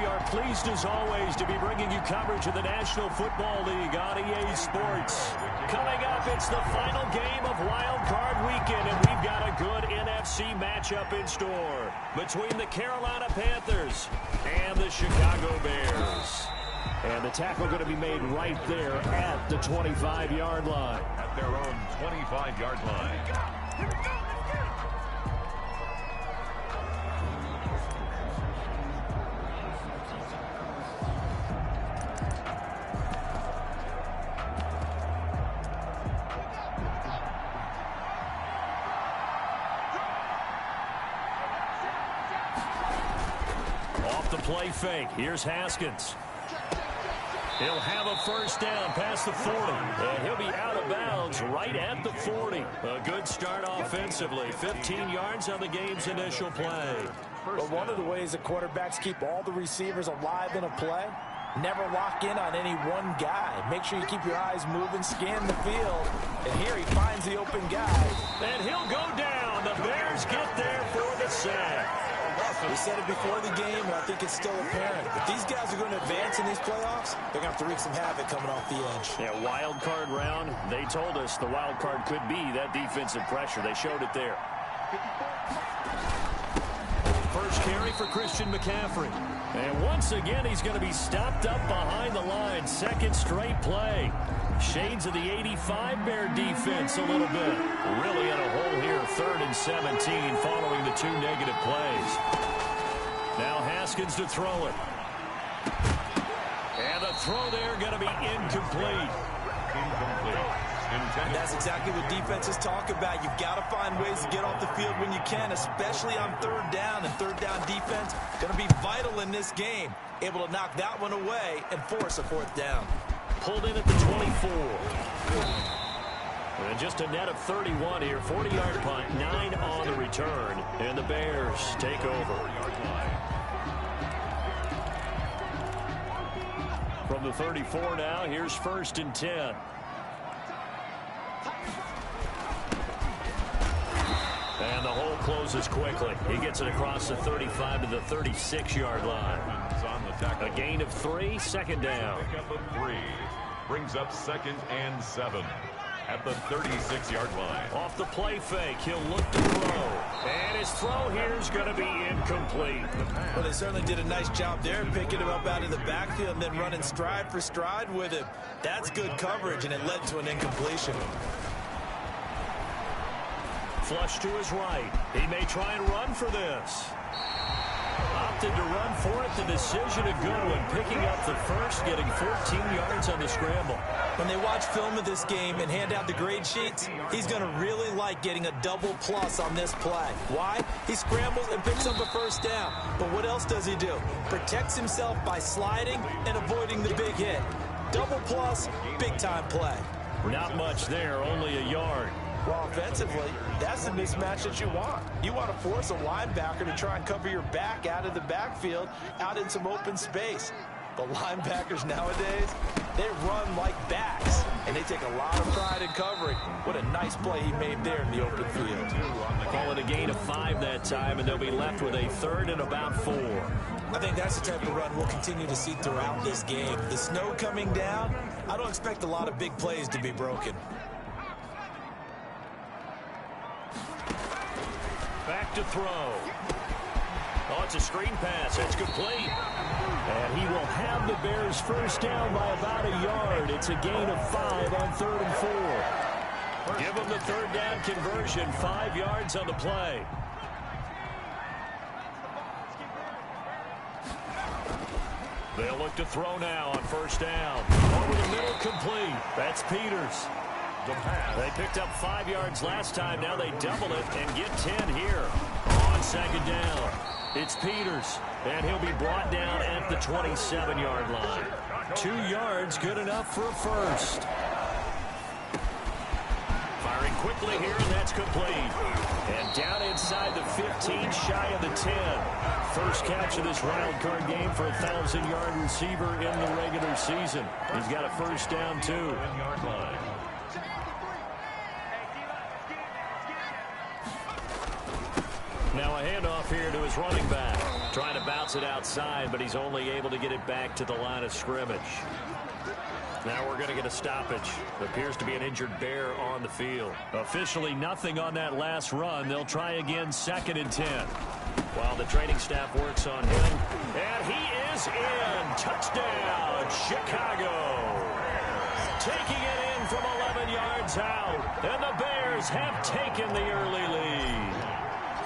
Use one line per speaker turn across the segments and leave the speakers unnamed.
we are pleased as always to be bringing you coverage of the National Football League on EA Sports. Coming up, it's the final game of Wild Card Weekend, and we've got a good NFC matchup in store between the Carolina Panthers and the Chicago Bears. And the tackle going to be made right there at the 25-yard line.
At their own 25-yard line. Here we go.
Off the play fake. Here's Haskins. He'll have a first down past the 40, and he'll be out of bounds right at the 40. A good start offensively. 15 yards on the game's initial play.
But one of the ways that quarterbacks keep all the receivers alive in a play, never lock in on any one guy. Make sure you keep your eyes moving, scan the field. And here he finds the open guy.
And he'll go down. The Bears get there for the sack.
We said it before the game, and I think it's still apparent. If these guys are going to advance in these playoffs, they're going to have to wreak some havoc coming off the edge.
Yeah, wild card round. They told us the wild card could be that defensive pressure. They showed it there. First carry for Christian McCaffrey. And once again, he's going to be stopped up behind the line. Second straight play. Shades of the 85 Bear defense a little bit. Really in a hole here, 3rd and 17 following the 2 negative plays. Now Haskins to throw it. And the throw there going to be incomplete.
And that's exactly what defenses talk about. You've got to find ways to get off the field when you can, especially on 3rd down. And 3rd down defense going to be vital in this game. Able to knock that one away and force a 4th down.
Pulled in at the 24. And just a net of 31 here. 40-yard punt, 9 on the return. And the Bears take over. From the 34 now, here's 1st and 10. And the hole closes quickly. He gets it across the 35 to the 36-yard line. A gain of 3, 2nd down.
Pickup of 3 brings up 2nd and 7 at the 36-yard line.
Off the play fake, he'll look to throw. And his throw here is going to be incomplete.
Well, they certainly did a nice job there, picking him up out of the backfield and then running stride for stride with him. That's good coverage, and it led to an incompletion.
Flush to his right. He may try and run for this. Opted to run for it. The decision a good one. Picking up the first, getting 14 yards on the scramble.
When they watch film of this game and hand out the grade sheets, he's going to really like getting a double plus on this play. Why? He scrambles and picks up a first down. But what else does he do? Protects himself by sliding and avoiding the big hit. Double plus, big-time play.
Not much there, only a yard.
Well, offensively, that's the mismatch that you want. You want to force a linebacker to try and cover your back out of the backfield, out in some open space. But linebackers nowadays, they run like backs, and they take a lot of pride in covering. What a nice play he made there in the open field.
Call it a gain of 5 that time, and they'll be left with a 3rd and about 4.
I think that's the type of run we'll continue to see throughout this game. The snow coming down, I don't expect a lot of big plays to be broken.
Back to throw. Oh, it's a screen pass. It's complete. And he will have the Bears first down by about a yard. It's a gain of 5 on 3rd and 4. Give them the 3rd down conversion. 5 yards on the play. They'll look to throw now on 1st down. Over the middle, complete. That's Peters. They picked up 5 yards last time. Now they double it and get 10 here on 2nd down. It's Peters, and he'll be brought down at the 27-yard line. 2 yards, good enough for a first. Firing quickly here, and that's complete. And down inside the 15, shy of the 10. First catch of this wild card game for a 1,000-yard receiver in the regular season. He's got a first down, too. Now a handoff here to his running back. Trying to bounce it outside, but he's only able to get it back to the line of scrimmage. Now we're going to get a stoppage. Appears to be an injured Bear on the field. Officially nothing on that last run. They'll try again 2nd and 10. While the training staff works on him. And he is in. Touchdown, Chicago. Taking it in from 11 yards out. And the Bears have taken the early lead.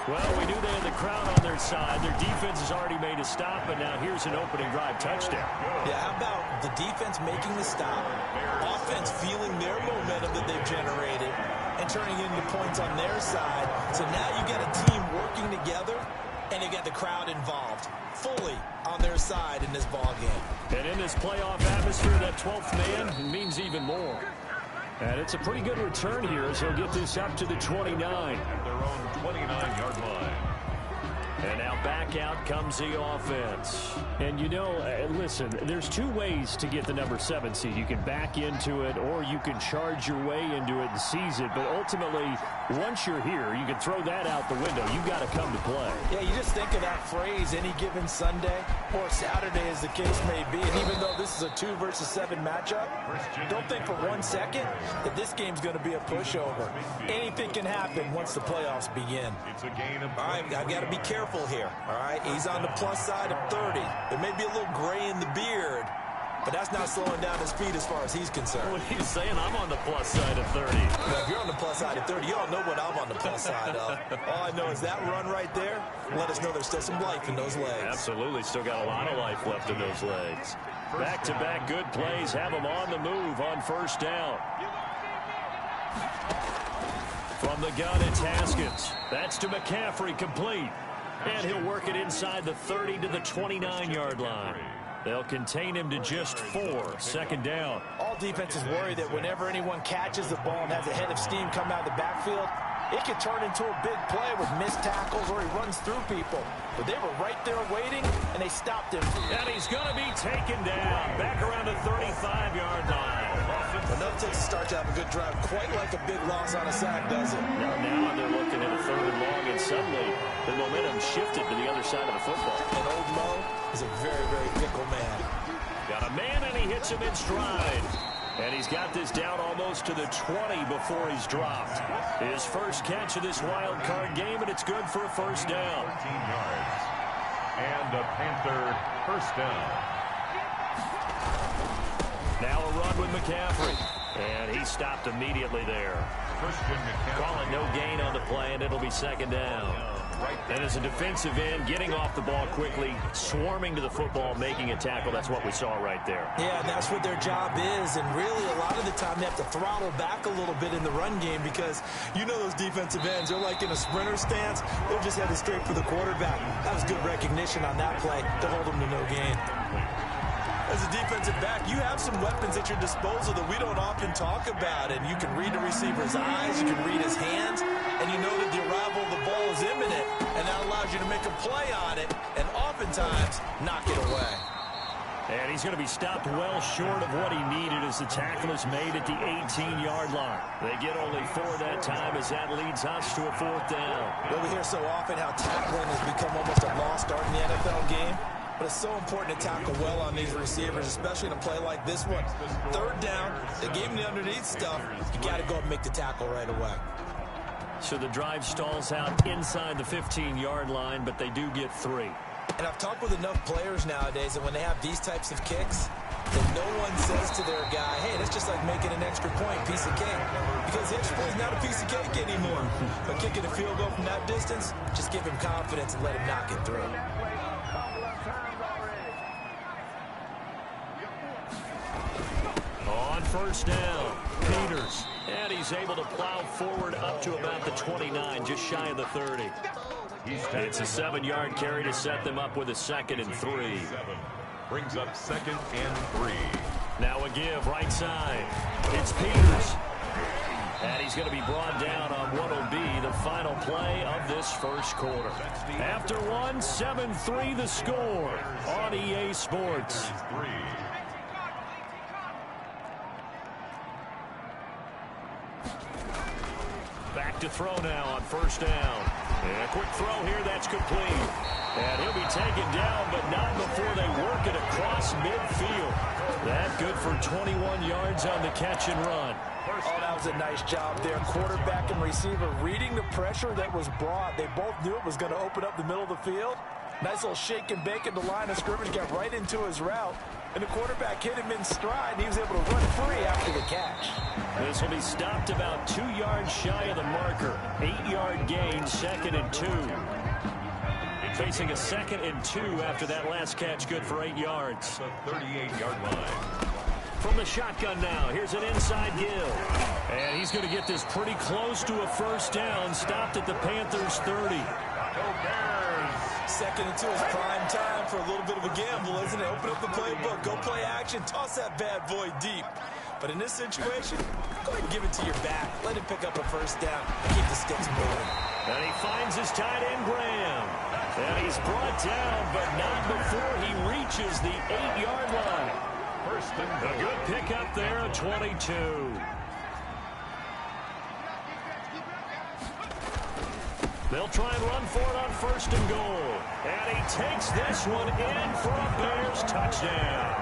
Well, we knew they had the crowd on their side. Their defense has already made a stop, and now here's an opening drive touchdown.
Yeah, how about the defense making the stop, offense feeling their momentum that they've generated, and turning into points on their side. So now you got a team working together, and you got the crowd involved fully on their side in this ball game.
And in this playoff atmosphere, that 12th man means even more. And it's a pretty good return here as he'll get this up to the 29.
At their own 29-yard line.
And now back out comes the offense. And, you know, listen, there's two ways to get the number 7 seed. You can back into it or you can charge your way into it and seize it. But ultimately, once you're here, you can throw that out the window. You've got to come to play.
Yeah, you just think of that phrase, any given Sunday or Saturday as the case may be. And even though this is a 2 versus 7 matchup, don't think for 1 second that this game's going to be a pushover. Anything can happen once the playoffs begin.
It's a gain of...
All right, I've got to be careful here. All right, he's on the plus side of 30. There may be a little gray in the beard, but that's not slowing down his speed as far as he's concerned.
What are you saying? I'm on the plus side of 30.
Well, if you're on the plus side of 30, you all know what I'm on the plus side of. All I know is that run right there let us know there's still some life in those legs.
Absolutely, still got a lot of life left in those legs. Back-to-back good plays have him on the move on 1st down. From the gun, it's Haskins. That's to McCaffrey, complete. And he'll work it inside the 30 to the 29-yard line. They'll contain him to just 4, 2nd down.
All defenses worry that whenever anyone catches the ball and has a head of steam come out of the backfield, it could turn into a big play with missed tackles or he runs through people. But they were right there waiting, and they stopped him.
And he's going to be taken down back around the 35-yard line.
Enough to start to have a good drive, quite like a big loss on a sack, does it?
Now they're looking at a 3rd and long, and suddenly the momentum shifted to the other side of the football.
And old Mo is a very, very fickle man.
Got a man, and he hits him in stride. And he's got this down almost to the 20 before he's dropped. His first catch of this wild card game, and it's good for a 1st down.
13 yards. And a Panther 1st down.
Now a run with McCaffrey. And he stopped immediately there. Calling no gain on the play, and it'll be 2nd down. And as a defensive end, getting off the ball quickly, swarming to the football, making a tackle, that's what we saw right there.
Yeah, and that's what their job is. And really, a lot of the time, they have to throttle back a little bit in the run game because you know those defensive ends, they're like in a sprinter stance. They're just headed straight for the quarterback. That was good recognition on that play to hold them to no gain. As a defensive back, you have some weapons at your disposal that we don't often talk about. And you can read the receiver's eyes, you can read his hands, and you know that the arrival of the ball is imminent. And that allows you to make a play on it and oftentimes knock it away.
And he's going to be stopped well short of what he needed as the tackle is made at the 18-yard line. They get only 4 that time as that leads us to a 4th down.
Well, we hear so often how tackling has become almost a lost art in the NFL game. But it's so important to tackle well on these receivers, especially in a play like this one. 3rd down, they gave him the underneath stuff. You got to go and make the tackle right away.
So the drive stalls out inside the 15-yard line, but they do get 3.
And I've talked with enough players nowadays that when they have these types of kicks, that no one says to their guy, hey, that's just like making an extra point, piece of cake. Because the extra point is not a piece of cake anymore. But kicking a field goal from that distance, just give him confidence and let him knock it through.
On 1st down, Peters. And he's able to plow forward up to about the 29, just shy of the 30. It's a 7-yard carry to set them up with a 2nd and 3.
Brings up 2nd and 3.
Now a give right side. It's Peters. And he's going to be brought down on what will be the final play of this 1st quarter. After 1, 7-3 the score on EA Sports. Back to throw now on 1st down. And a quick throw here, that's complete. And he'll be taken down, but not before they work it across midfield. That good for 21 yards on the catch and run.
Oh, that was a nice job there. Quarterback and receiver reading the pressure that was brought. They both knew it was going to open up the middle of the field. Nice little shake and bake at the line of scrimmage, got right into his route. And the quarterback hit him in stride, and he was able to run free after the catch.
This will be stopped about 2 yards shy of the marker. 8-yard gain, 2nd and 2. Facing a 2nd and 2 after that last catch, good for 8 yards.
The 38-yard line.
From the shotgun now, here's an inside Gill. And he's going to get this pretty close to a first down, stopped at the Panthers' 30.
Go Bears!
2nd and 2 is prime time for a little bit of a gamble, isn't it? Open up the playbook, go play action, toss that bad boy deep. But in this situation, go ahead and give it to your back. Let him pick up a first down and keep the sticks moving.
And he finds his tight end, Graham. And he's brought down, but not before he reaches the 8-yard line.
First and
A good pickup there at 22. They'll try and run for it on 1st and goal. And he takes this one in for a Bears touchdown.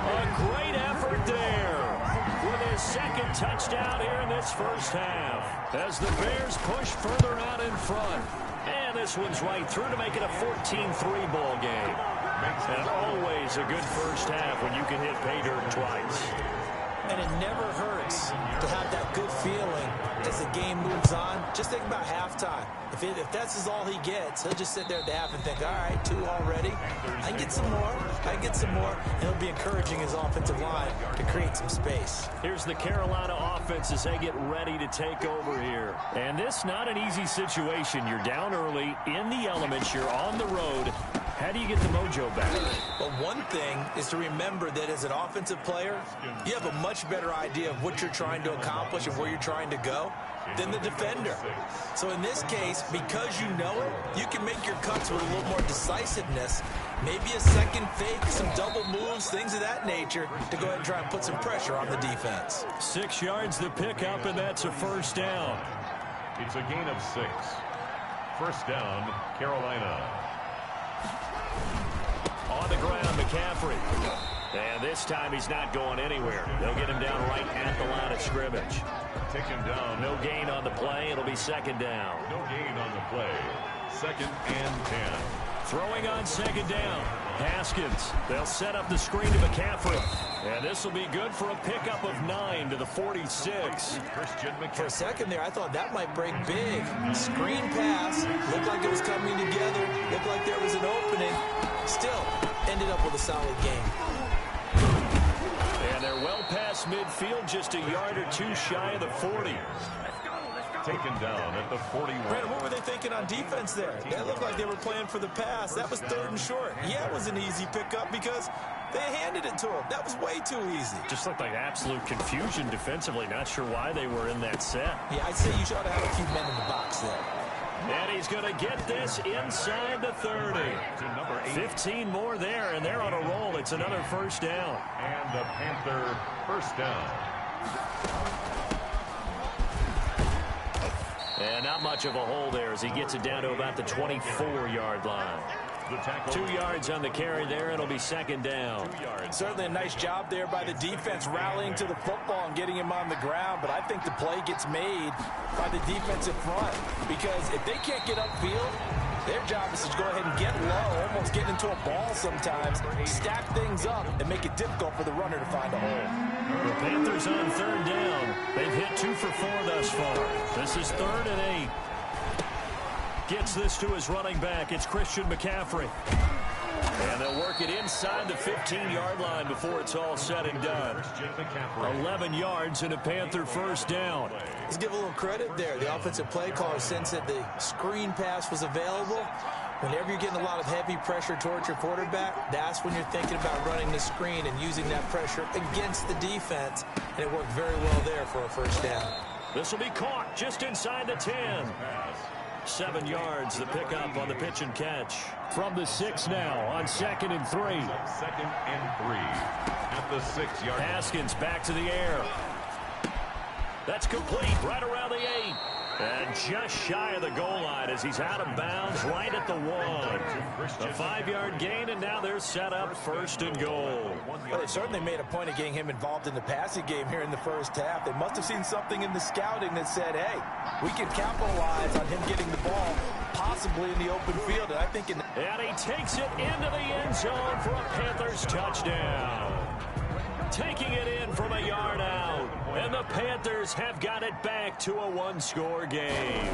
A great effort there with his 2nd touchdown here in this first half. As the Bears push further out in front. And this one's right through to make it a 14-3 ball game. And always a good first half when you can hit pay dirt twice.
And it never hurts to have that good feeling as the game moves on. Just think about halftime. If that's all he gets, he'll just sit there at the half and think, all right, 2 already. I can get some more. I can get some more. And he'll be encouraging his offensive line to create some space.
Here's the Carolina offense as they get ready to take over here. And this not an easy situation. You're down early, in the elements, you're on the road. How do you get the mojo back?
But one thing is to remember that as an offensive player, you have a much better idea of what you're trying to accomplish and where you're trying to go than the defender. So in this case, because you know it, you can make your cuts with a little more decisiveness, maybe a second fake, some double moves, things of that nature, to go ahead and try and put some pressure on the defense.
6 yards the pickup, and that's a first down.
It's a gain of 6. First down, Carolina.
On the ground, McCaffrey. And this time he's not going anywhere. They'll get him down right at the line of scrimmage.
Take him down.
No gain on the play. It'll be 2nd down.
No gain on the play. 2nd and 10.
Throwing on 2nd down. Haskins. They'll set up the screen to McCaffrey. And this will be good for a pickup of 9 to the 46.
Christian McCaffrey.
For a second there, I thought that might break big. Screen pass. Looked like it was coming together. Looked like there was an opening. Still, ended up with a solid game.
And they're well past midfield, just a yard or 2 shy of the 40.
Taken down at the 41.
Brandon, what were they thinking on defense there? That looked like they were playing for the pass. That was 3rd and short. Yeah, it was an easy pickup because they handed it to him. That was way too easy.
Just looked like absolute confusion defensively. Not sure why they were in that set.
Yeah, I'd say you should have had a few men in the box there.
And he's going to get this inside the 30.
To number 8.
15 more there, and they're on a roll. It's another first down.
And the Panther first down.
And not much of a hole there as he gets it down to about the 24-yard line.
The tackle.
2 yards on the carry there. It'll be 2nd down.
2 yards.
Certainly a nice job there by the defense rallying to the football and getting him on the ground. But I think the play gets made by the defensive front because if they can't get upfield, their job is to go ahead and get low, almost get into a ball sometimes, stack things up, and make it difficult for the runner to find a hole.
The Panthers on 3rd down. They've hit 2 for 4 thus far. This is 3rd and 8. Gets this to his running back. It's Christian McCaffrey. And they'll work it inside the 15-yard line before it's all said and done. 11 yards and a Panther first down.
Let's give a little credit there. The offensive play caller sensed that the screen pass was available. Whenever you're getting a lot of heavy pressure towards your quarterback, that's when you're thinking about running the screen and using that pressure against the defense. And it worked very well there for a first down.
This will be caught just inside the 10. 7 yards, the pickup on the pitch and catch. From the 6 now on 2nd and 3.
2nd and 3 at the 6-yard line.
Haskins back to the air. That's complete right around the 8. And just shy of the goal line as he's out of bounds right at the 1. A 5-yard gain, and now they're set up 1st and goal.
Well, they certainly made a point of getting him involved in the passing game here in the first half. They must have seen something in the scouting that said, hey, we can capitalize on him getting the ball, possibly in the open field. And I think
and he takes it into the end zone for a Panthers touchdown. Taking it in from a yard out. And the Panthers have got it back to a 1-score game.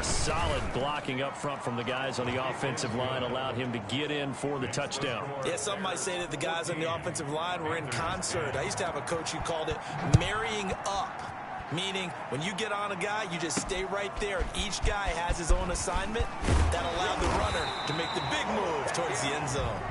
Solid blocking up front from the guys on the offensive line allowed him to get in for the touchdown.
Yeah, some might say that the guys on the offensive line were in concert. I used to have a coach who called it marrying up, meaning when you get on a guy, you just stay right there, and each guy has his own assignment. That allowed the runner to make the big move towards the end zone.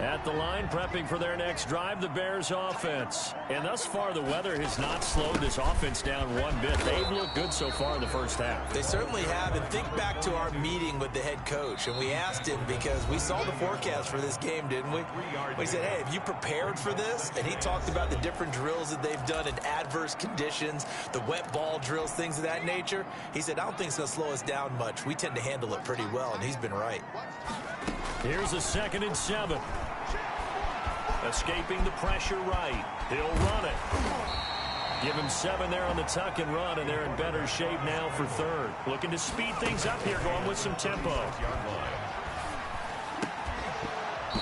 At the line, prepping for their next drive, the Bears offense. And thus far, the weather has not slowed this offense down one bit. They've looked good so far in the first half.
They certainly have. And think back to our meeting with the head coach. And we asked him, because we saw the forecast for this game, didn't we? We said, hey, have you prepared for this? And he talked about the different drills that they've done in adverse conditions, the wet ball drills, things of that nature. He said, I don't think it's going to slow us down much. We tend to handle it pretty well, and he's been right.
Here's a 2nd and 7. Escaping the pressure right. He'll run it. Give him 7 there on the tuck and run, and they're in better shape now for 3rd. Looking to speed things up here, going with some tempo.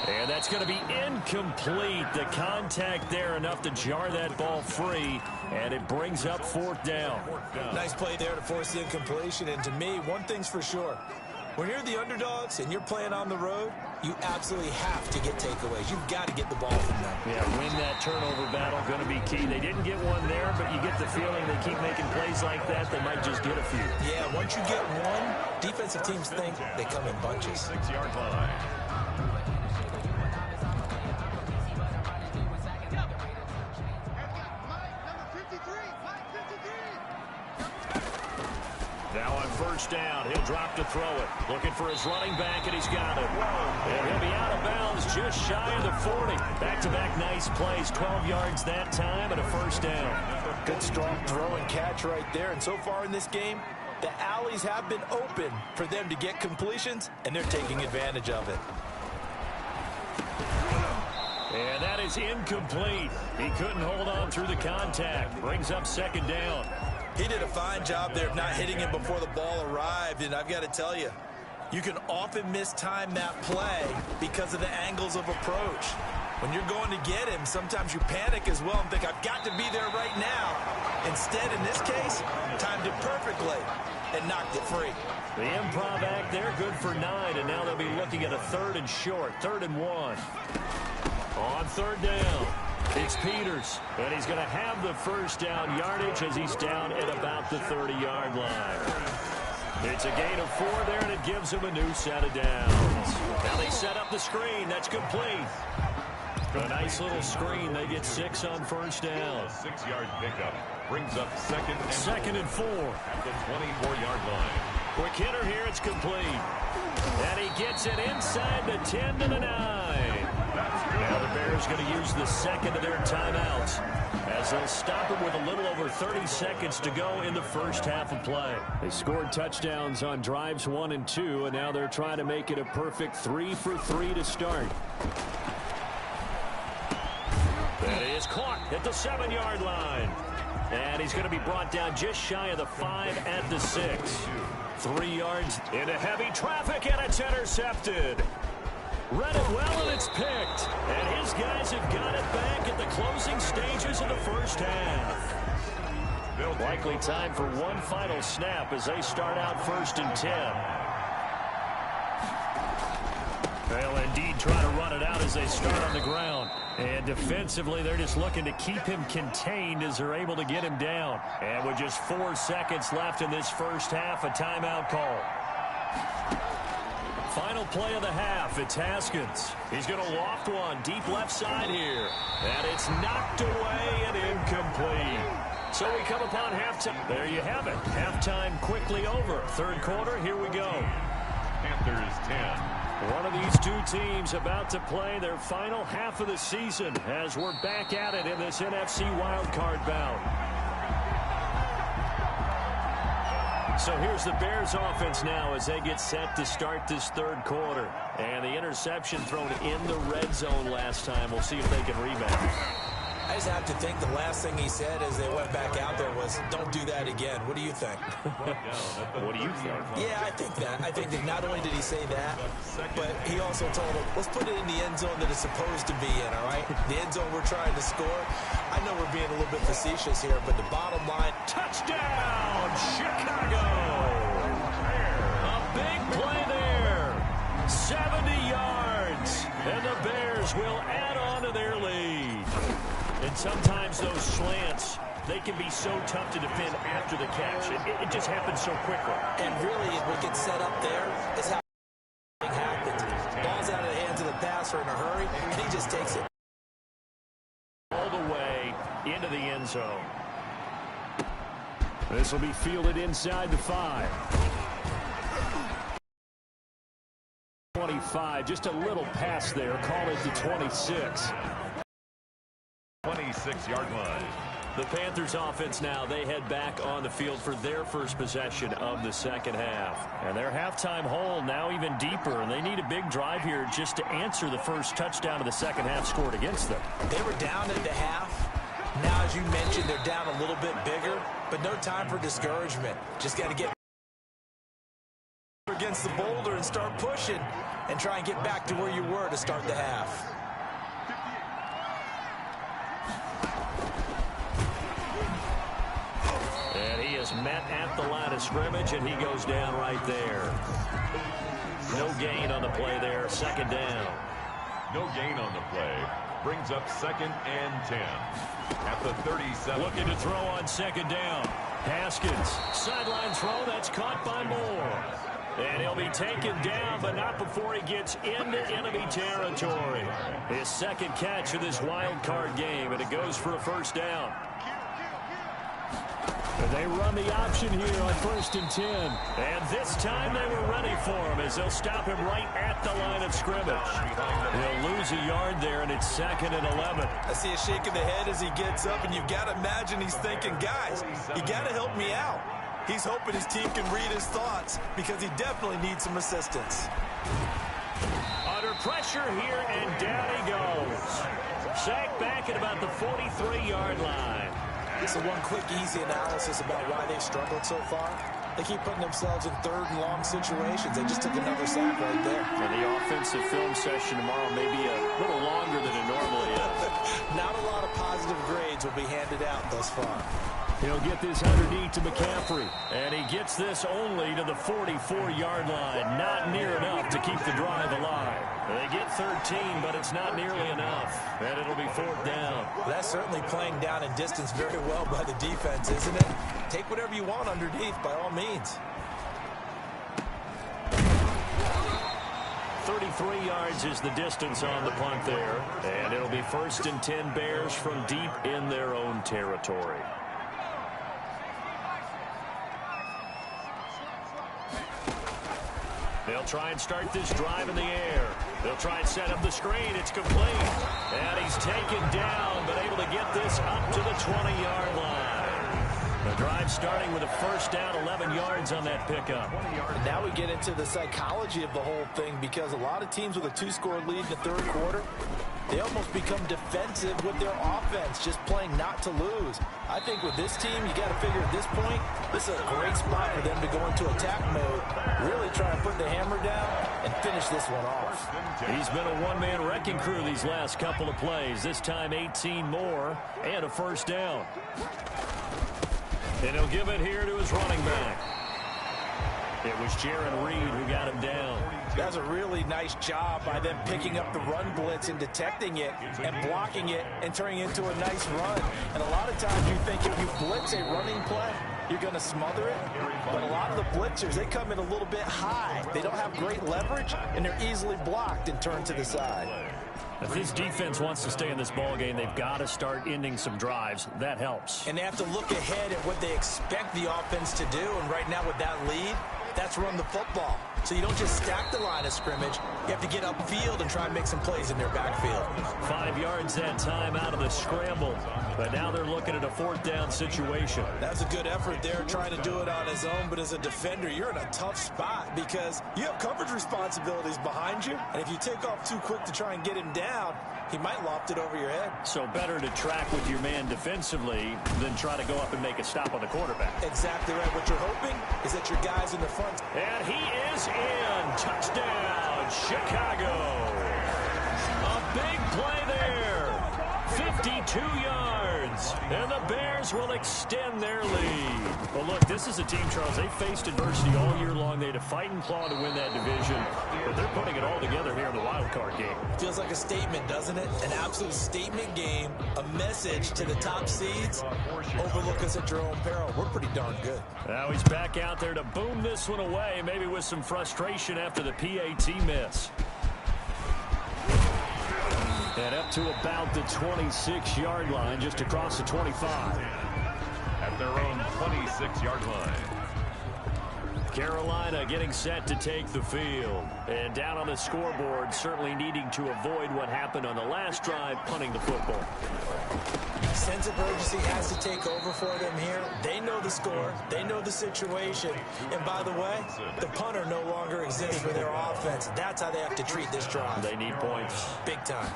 And that's going to be incomplete. The contact there enough to jar that ball free, and it brings up 4th down.
Nice play there to force the incompletion. And to me, one thing's for sure. When you're the underdogs and you're playing on the road, you absolutely have to get takeaways. You've got to get the ball from them.
Yeah, win that turnover battle, going to be key. They didn't get one there, but you get the feeling they keep making plays like that, they might just get a few.
Yeah, once you get one, defensive teams think they come in bunches.
6-yard line.
Now on 1st down, he'll drop to throw it. Looking for his running back, and he's got it. And he'll be out of bounds just shy of the 40. Back-to-back nice plays, 12 yards that time, and a 1st down.
Good strong throw and catch right there. And so far in this game, the alleys have been open for them to get completions, and they're taking advantage of it.
And that is incomplete. He couldn't hold on through the contact. Brings up 2nd down.
He did a fine job there of not hitting him before the ball arrived, and I've got to tell you, you can often mistime that play because of the angles of approach. When you're going to get him, sometimes you panic as well and think, I've got to be there right now. Instead, in this case, timed it perfectly and knocked it free.
The improv act there, good for 9, and now they'll be looking at a 3rd and short, 3rd and 1. On 3rd down. It's Peters, and he's going to have the 1st down yardage as he's down at about the 30-yard line. It's a gain of 4 there, and it gives him a new set of downs. Now they set up the screen. That's complete. A nice little screen. They get 6 on 1st down.
6-yard pickup brings up 2nd and
4.
At the 24-yard line.
Quick hitter here. It's complete. And he gets it inside the 10 to the 9. Now the Bears going to use the 2nd of their timeouts as they'll stop it with a little over 30 seconds to go in the first half of play. They scored touchdowns on drives 1 and 2, and now they're trying to make it a perfect 3 for 3 to start. That is caught at the 7-yard line. And he's going to be brought down just shy of the 5 at the 6. 3 yards into heavy traffic, and it's intercepted. Read it well, and it's picked. And his guys have got it back at the closing stages of the first half. Likely time for one final snap as they start out 1st and 10. They'll indeed try to run it out as they start on the ground. And defensively, they're just looking to keep him contained as they're able to get him down. And with just 4 seconds left in this first half, a timeout call. Final play of the half. It's Haskins. He's going to loft one deep left side here. And it's knocked away and incomplete. So we come upon halftime. There you have it. Halftime quickly over. 3rd quarter, here we go.
Panthers 10,
One of these two teams about to play their final half of the season as we're back at it in this NFC wildcard bout. So here's the Bears offense now as they get set to start this third quarter. And the interception thrown in the red zone last time. We'll see if they can rebound.
I just have to think the last thing he said as they went back out there was, don't do that again. What do you think?
What do you think?
Yeah, I think that. I think that not only did he say that, but he also told him, let's put it in the end zone that it's supposed to be in, all right? The end zone we're trying to score. I know we're being a little bit facetious here, but the bottom line,
touchdown, Chicago! A big play there. 70 yards, and the Bears will add on to their lead. And sometimes those slants, they can be so tough to defend after the catch. It just happens so quickly.
And really, what gets set up there is how it happens. Ball's out of the hands of the passer in a hurry, and he just takes it
all the way into the end zone. This will be fielded inside the 5. 25, just a little pass there. Call it the 26.
26-yard line.
The Panthers offense now, they head back on the field for their first possession of the second half. And their halftime hole now even deeper, and they need a big drive here just to answer the first touchdown of the second half scored against them.
They were down at the half. Now, as you mentioned, they're down a little bit bigger, but no time for discouragement. Just got to get against the boulder and start pushing and try and get back to where you were to start the half.
Met at the line of scrimmage, and he goes down right there. No gain on the play there. Second down.
No gain on the play. Brings up 2nd and 10. At the 37.
Looking to throw on second down. Haskins. Sideline throw. That's caught by Moore. And he'll be taken down, but not before he gets into enemy territory. His second catch of this wild card game, and it goes for a first down. They run the option here on 1st and 10. And this time they were ready for him as they'll stop him right at the line of scrimmage. He'll lose a yard there, and it's 2nd and 11.
I see a shake of the head as he gets up, and you've got to imagine he's thinking, guys, you got to help me out. He's hoping his team can read his thoughts because he definitely needs some assistance.
Under pressure here, and down he goes. Sacked back at about the 43-yard line.
So one quick, easy analysis about why they've struggled so far. They keep putting themselves in 3rd and long situations. They just took another sack right there.
And the offensive film session tomorrow may be a little longer than it normally is.
Not a lot of positive grades will be handed out thus far.
He'll get this underneath to McCaffrey. And he gets this only to the 44-yard line. Not near enough to keep the drive alive. They get 13, but it's not nearly enough. And it'll be 4th down.
That's certainly playing down in distance very well by the defense, isn't it? Take whatever you want underneath by all means.
33 yards is the distance on the punt there. And it'll be 1st and 10 Bears from deep in their own territory. They'll try and start this drive in the air. They'll try and set up the screen. It's complete. And he's taken down, but able to get this up to the 20-yard line. The drive starting with a first down, 11 yards on that pickup.
Now we get into the psychology of the whole thing because a lot of teams with a 2-score lead in the 3rd quarter, they almost become defensive with their offense, just playing not to lose. I think with this team, you got to figure at this point, this is a great spot for them to go into attack mode, really try to put the hammer down and finish this one off.
He's been a one-man wrecking crew these last couple of plays. This time 18 more and a first down. And he'll give it here to his running back. It was Jaron Reed who got him down.
That's a really nice job by them picking up the run blitz and detecting it and blocking it and turning it into a nice run. And a lot of times you think if you blitz a running play, you're going to smother it. But a lot of the blitzers, they come in a little bit high. They don't have great leverage, and they're easily blocked and turned to the side.
If this defense wants to stay in this ball game, they've got to start ending some drives. That helps.
And they have to look ahead at what they expect the offense to do. And right now with that lead, that's run the football. So you don't just stack the line of scrimmage. You have to get upfield and try and make some plays in their backfield.
5 yards that time out of the scramble. But now they're looking at a 4th down situation.
That's a good effort there, trying to do it on his own. But as a defender, you're in a tough spot because you have coverage responsibilities behind you. And if you take off too quick to try and get him down, he might loft it over your head.
So better to track with your man defensively than try to go up and make a stop on the quarterback.
Exactly right. What you're hoping is that your guys in the front.
And he is in. Touchdown, Chicago. A big play there. 52 yards. And the Bears will extend their lead. Well, look, this is a team, Charles, they faced adversity all year long. They had to fight and claw to win that division. But they're putting it all together here in the wild card game.
Feels like a statement, doesn't it? An absolute statement game. A message to the top seeds. Overlook us at your own peril. We're pretty darn good.
Now he's back out there to boom this one away, maybe with some frustration after the PAT miss. And up to about the 26-yard line, just across the 25.
At their own 26-yard line.
Carolina getting set to take the field. And down on the scoreboard, certainly needing to avoid what happened on the last drive, punting the football.
Sense of urgency has to take over for them here. They know the score. They know the situation. And by the way, the punter no longer exists for their offense. That's how they have to treat this drive.
They need points.
Big time.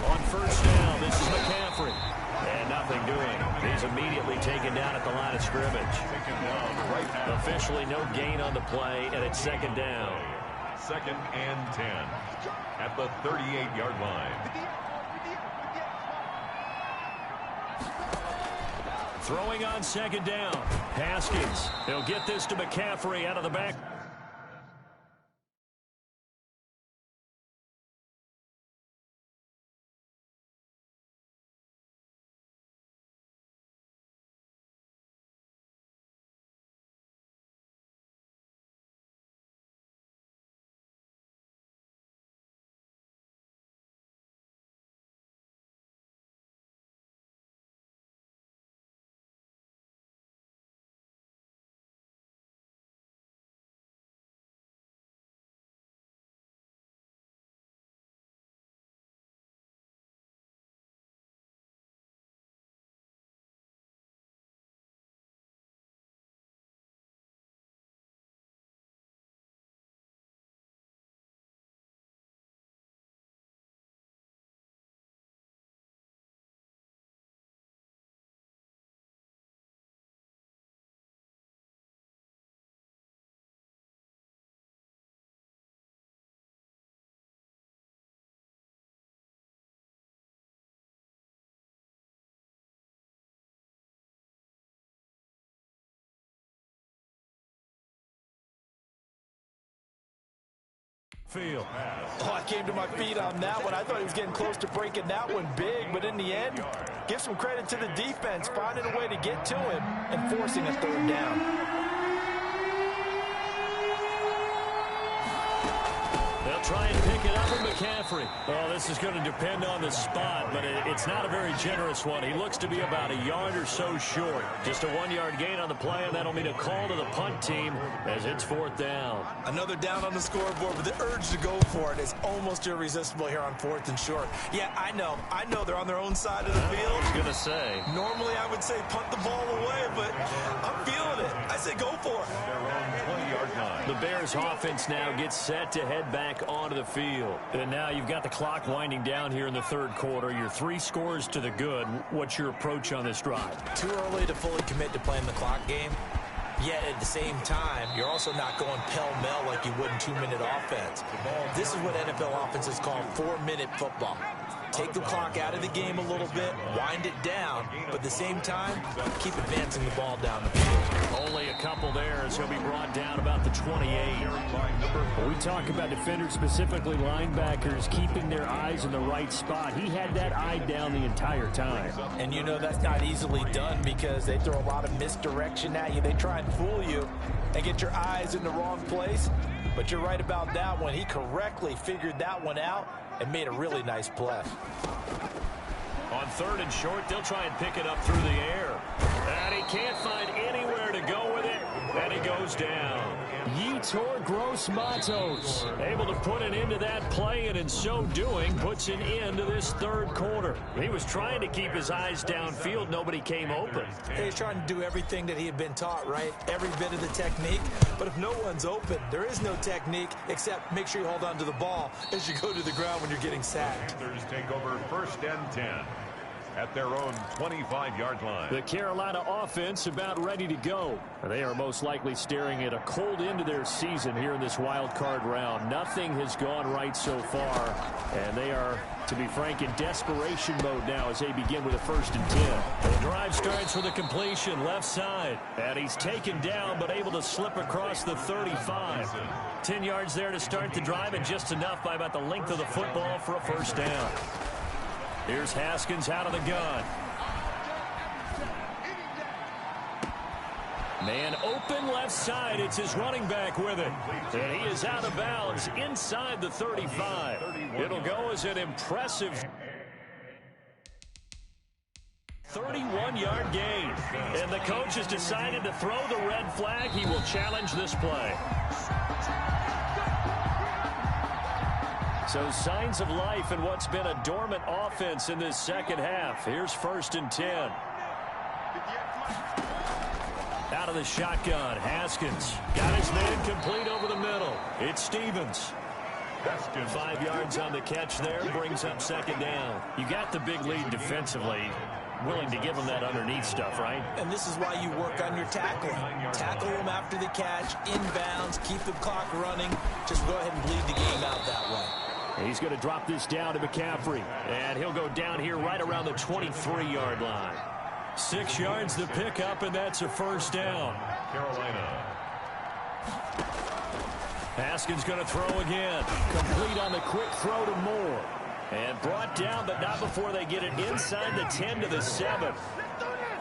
On 1st down, this is McCaffrey. And nothing doing. He's immediately taken down at the line of scrimmage. Officially no gain on the play, and it's 2nd down.
2nd and 10 at the 38-yard line.
Throwing on 2nd down. Haskins. He'll get this to McCaffrey out of the back. Field.
Oh, I came to my feet on that one. I thought he was getting close to breaking that one big, but in the end, give some credit to the defense, finding a way to get to him and forcing a 3rd down.
They'll try and pick it up with McCaffrey. Well, this is going to depend on the spot, but it's not a very generous one. He looks to be about a yard or so short. Just a 1-yard gain on the play, and that'll mean a call to the punt team as it's 4th down.
Another down on the scoreboard, but the urge to go for it is almost irresistible here on 4th and short. Yeah, I know they're on their own side of the field.
I was going to say.
Normally I would say punt the ball away, but I'm feeling it. I say go for it.
The Bears offense now gets set to head back onto the field. And now you've got the clock winding down here in the 3rd quarter. You're 3 scores to the good. What's your approach on this drive?
Too early to fully commit to playing the clock game. Yet at the same time, you're also not going pell-mell like you would in 2-minute offense. This is what NFL offenses call 4-minute football. Take the clock out of the game a little bit, wind it down, but at the same time, keep advancing the ball down the field.
Only a couple there as he'll be brought down about the 28. We talk about defenders, specifically linebackers, keeping their eyes in the right spot. He had that eye down the entire time.
And you know that's not easily done because they throw a lot of misdirection at you. They try and fool you and get your eyes in the wrong place. But you're right about that one. He correctly figured that one out and made a really nice play.
On 3rd and short, they'll try and pick it up through the air. And he can't find anywhere to go with it, and he goes down. Yetur Gross-Matos able to put an end to that play, and in so doing puts an end to this third quarter. He was trying to keep his eyes downfield. Nobody came open.
He's trying to do everything that he had been taught, right? Every bit of the technique. But if no one's open, there is no technique except make sure you hold on to the ball as you go to the ground when you're getting sacked.
Panthers take over 1st and 10 at their own 25-yard line.
The Carolina offense about ready to go. They are most likely staring at a cold end to their season here in this wild card round. Nothing has gone right so far, and they are, to be frank, in desperation mode now as they begin with a 1st and 10. The drive starts with a completion left side, and he's taken down but able to slip across the 35. 10 yards there to start the drive, and just enough by about the length of the football for a 1st down. Here's Haskins out of the gun. Man open left side. It's his running back with it. And he is out of bounds inside the 35. It'll go as an impressive 31-yard gain. And the coach has decided to throw the red flag. He will challenge this play. So signs of life in what's been a dormant offense in this second half. Here's 1st and 10. Out of the shotgun, Haskins got his man complete over the middle. It's Stevens. 5 yards on the catch there, brings up 2nd down. You got the big lead defensively. Willing to give them that underneath stuff, right?
And this is why you work on your tackling. Tackle them after the catch, inbounds, keep the clock running. Just go ahead and bleed the game out that way.
He's going to drop this down to McCaffrey, and he'll go down here right around the 23-yard line. 6 yards to pick up, and that's a 1st down.
Carolina.
Haskins going to throw again. Complete on the quick throw to Moore. And brought down, but not before they get it inside the 10 to the 7.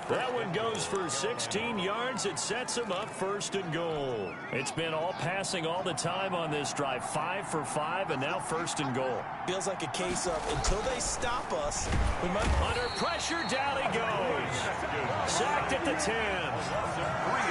That one goes for 16 yards. It sets them up 1st and goal. It's been all passing all the time on this drive. 5 for 5, and now 1st and goal.
Feels like a case of until they stop us, we might...
Under pressure, down he goes. Sacked at the 10.
3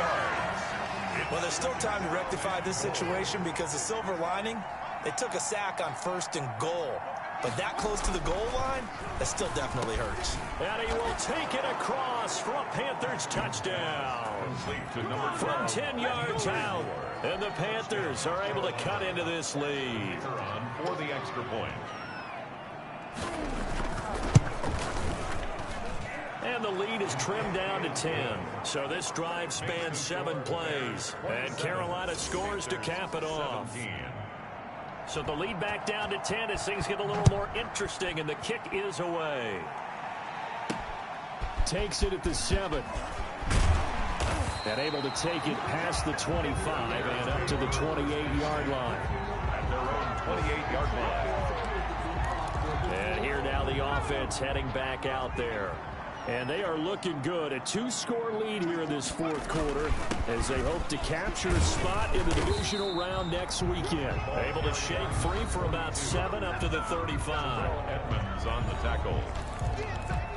yards.
Well, there's still time to rectify this situation because the silver lining, they took a sack on 1st and goal. But that close to the goal line, that still definitely hurts.
And he will take it across for a Panthers touchdown. From 10 yards out. And the Panthers are able to cut into this lead.
For the extra point.
And the lead is trimmed down to 10. So this drive spans 7 plays. And Carolina scores to cap it off. So the lead back down to 10 as things get a little more interesting, and the kick is away. Takes it at the 7. And able to take it past the 25 and up to the 28-yard line.
At their own 28-yard line.
And here now the offense heading back out there. And they are looking good. A 2-score lead here in this 4th quarter as they hope to capture a spot in the divisional round next weekend. Able to shake free for about 7 up to the 35.
Edmonds on the tackle.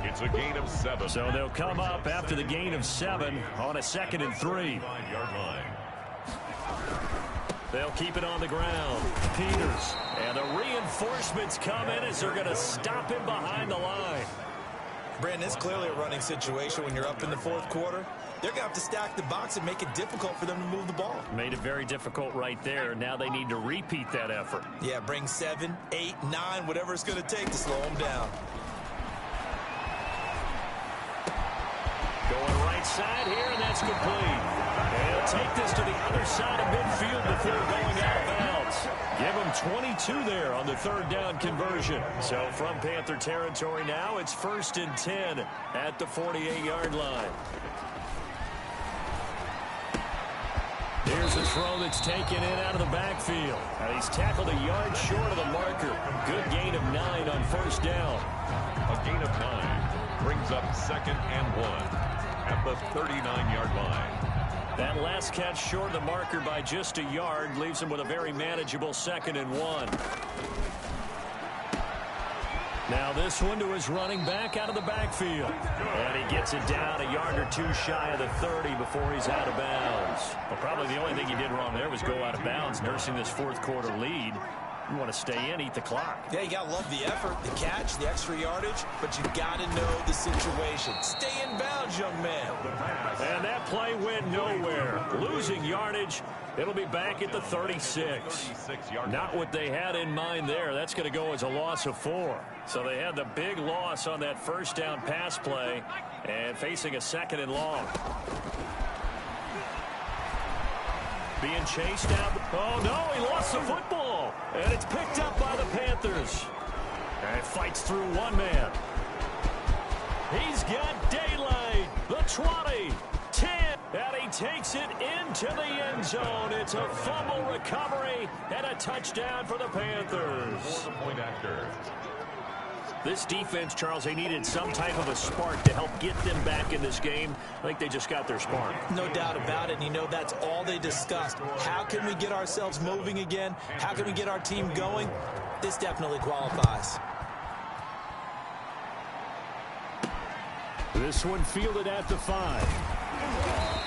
It's a gain of 7.
So they'll come up after the gain of 7 on a 2nd and 3.
5-yard line.
They'll keep it on the ground. Peters. And the reinforcements come in as they're going to stop him behind the line.
Brandon, it's clearly a running situation when you're up in the 4th quarter. They're going to have to stack the box and make it difficult for them to move the ball.
Made it very difficult right there. Now they need to repeat that effort.
Yeah, bring 7, 8, 9, whatever it's going to take to slow them down.
Going right side here, and that's complete. And he'll take this to the other side of midfield before going out of bounds. Give him 22 there on the 3rd down conversion. So from Panther territory now, it's 1st and 10 at the 48-yard line. Here's a throw that's taken in out of the backfield. And he's tackled a yard short of the marker. Good gain of 9 on 1st down.
A gain of 9 brings up 2nd and 1 at the 39-yard line.
That last catch short of the marker by just a yard leaves him with a very manageable 2nd and 1. Now this one to his running back out of the backfield. And he gets it down a yard or two shy of the 30 before he's out of bounds. Well, probably the only thing he did wrong there was go out of bounds, nursing this fourth quarter lead. You want to stay in, eat the clock.
Yeah, you got to love the effort, the catch, the extra yardage, but you got to know the situation. Stay in bounds, young man.
And that play went nowhere. Losing yardage. It'll be back at the 36. Not what they had in mind there. That's going to go as a loss of 4. So they had the big loss on that first down pass play and facing a 2nd and long. Being chased down. Oh, no, he lost the football. And it's picked up by the Panthers. And it fights through one man. He's got daylight. The 20, 10, and he takes it into the end zone. It's a fumble recovery and a touchdown for the Panthers.
For the point after.
This defense, Charles, they needed some type of a spark to help get them back in this game. I think they just got their spark.
No doubt about it. And you know, that's all they discussed. How can we get ourselves moving again? How can we get our team going? This definitely qualifies.
This one fielded at the 5.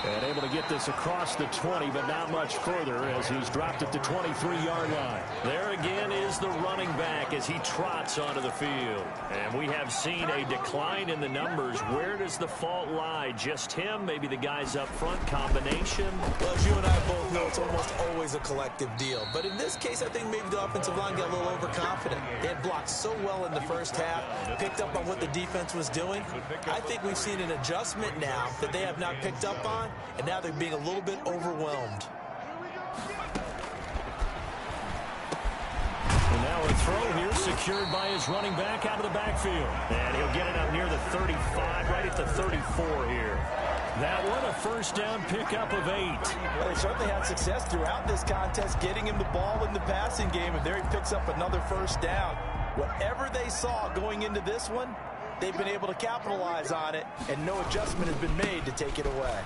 And able to get this across the 20, but not much further as he's dropped at the 23-yard line. There again is the running back as he trots onto the field. And we have seen a decline in the numbers. Where does the fault lie? Just him? Maybe the guys up front? Combination?
Well, as you and I both know, it's almost always a collective deal. But in this case, I think maybe the offensive line got a little overconfident. They had blocked so well in the first half, picked up on what the defense was doing. I think we've seen an adjustment now that they have not picked up on, and now they're being a little bit overwhelmed.
And now a throw here secured by his running back out of the backfield. And he'll get it up near the 35, right at the 34 here. That one a first down pickup of 8.
Well, they certainly had success throughout this contest getting him the ball in the passing game, and there he picks up another first down. Whatever they saw going into this one, they've been able to capitalize on it, and no adjustment has been made to take it away.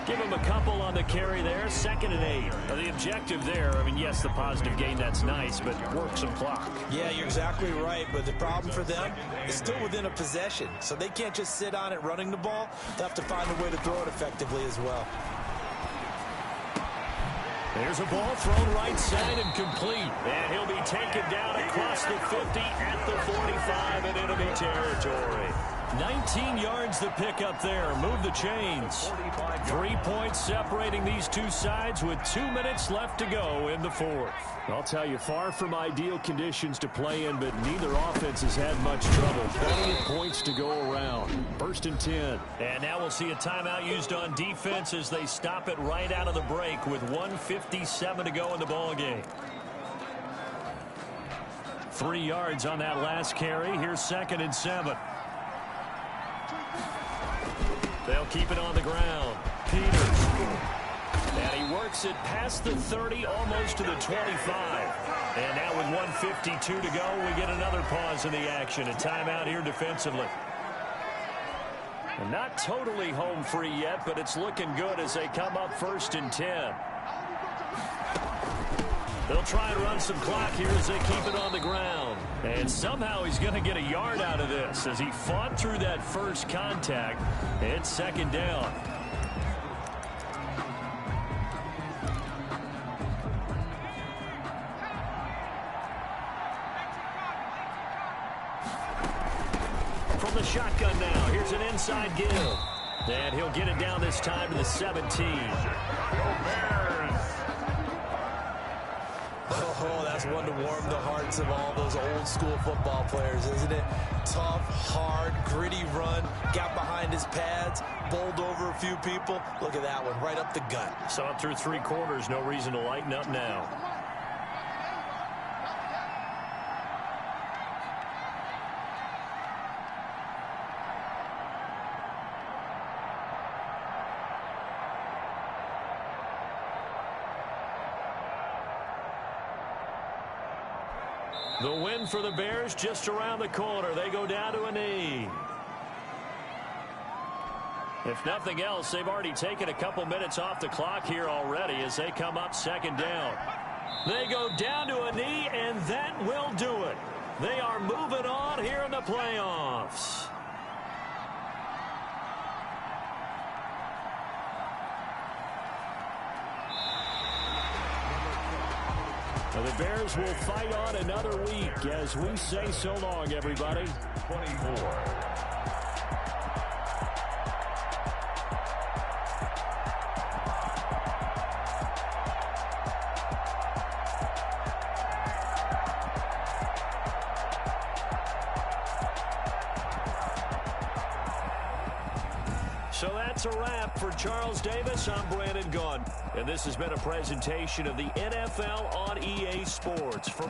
Give him a couple on the carry there. 2nd and 8. Now the objective there, I mean, yes, the positive gain, that's nice, but work some clock.
Yeah, you're exactly right, but the problem for them is still within a possession, so they can't just sit on it running the ball. They have to find a way to throw it effectively as well.
There's a ball thrown right side and complete. And he'll be taken down across the 50 at the 45 in enemy territory. 19 yards the pick up there. Move the chains. 3 points separating these two sides with 2 minutes left to go in the fourth. I'll tell you, far from ideal conditions to play in, but neither offense has had much trouble. Plenty of points to go around. 1st and 10. And now we'll see a timeout used on defense as they stop it right out of the break with 1:57 to go in the ball game. 3 yards on that last carry. Here's 2nd and 7. They'll keep it on the ground. Peters. And he works it past the 30, almost to the 25. And now with 1:52 to go, we get another pause in the action. A timeout here defensively. And not totally home free yet, but it's looking good as they come up 1st and 10. They'll try and run some clock here as they keep it on the ground. And somehow he's going to get a yard out of this as he fought through that first contact. It's 2nd down. From the shotgun now, here's an inside give. And he'll get it down this time to the 17.
Oh, that's one to warm the hearts of all those old school football players, isn't it? Tough, hard, gritty run, got behind his pads, bowled over a few people. Look at that one, right up the gut.
Saw it through 3 quarters, no reason to lighten up now. The win for the Bears just around the corner. They go down to a knee. If nothing else, they've already taken a couple minutes off the clock here already as they come up 2nd down. They go down to a knee, and that will do it. They are moving on here in the playoffs. Well, the Bears will fight on another week as we say so long, everybody.
24.
So that's a wrap for Charles Davis. I'm Brandon Gunn. And this has been a presentation of the NFL on EA Sports. For